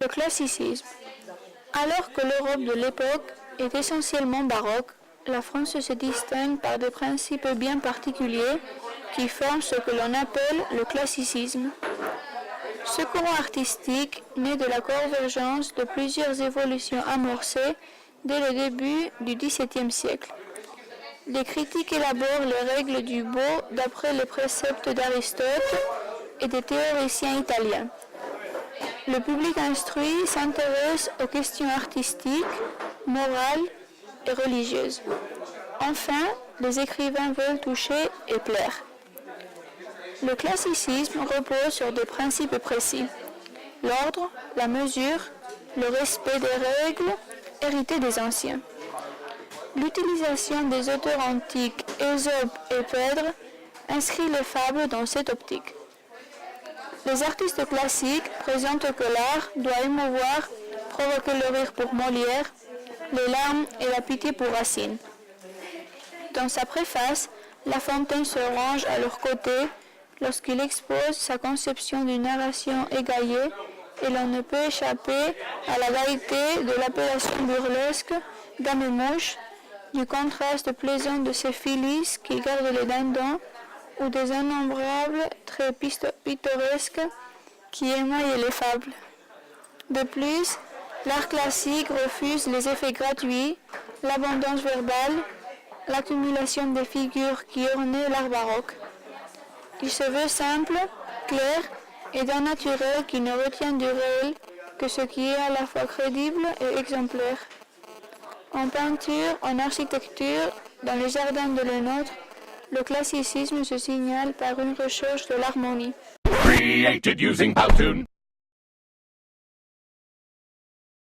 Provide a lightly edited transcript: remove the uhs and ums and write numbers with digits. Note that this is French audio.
Le classicisme. Alors que l'Europe de l'époque est essentiellement baroque, la France se distingue par des principes bien particuliers qui forment ce que l'on appelle le classicisme. Ce courant artistique naît de la convergence de plusieurs évolutions amorcées dès le début du XVIIe siècle. Les critiques élaborent les règles du beau d'après les préceptes d'Aristote et des théoriciens italiens. Le public instruit s'intéresse aux questions artistiques, morales et religieuses. Enfin, les écrivains veulent toucher et plaire. Le classicisme repose sur des principes précis: l'ordre, la mesure, le respect des règles héritées des anciens. L'utilisation des auteurs antiques Ésope et Phèdre inscrit les fables dans cette optique. Les artistes classiques présentent que l'art doit émouvoir, provoquer le rire pour Molière, les larmes et la pitié pour Racine. Dans sa préface, La Fontaine se range à leur côté lorsqu'il expose sa conception d'une narration égaillée, et l'on ne peut échapper à la gaieté de l'appellation burlesque gamemouche, du contraste plaisant de ces Phyllis qui gardent les dindons, ou des innombrables traits pittoresques qui émaillent les fables. De plus, l'art classique refuse les effets gratuits, l'abondance verbale, l'accumulation des figures qui ornaient l'art baroque. Il se veut simple, clair et d'un naturel qui ne retient du réel que ce qui est à la fois crédible et exemplaire. En peinture, en architecture, dans les jardins de le nôtre, le classicisme se signale par une recherche de l'harmonie. Created using Powtoon.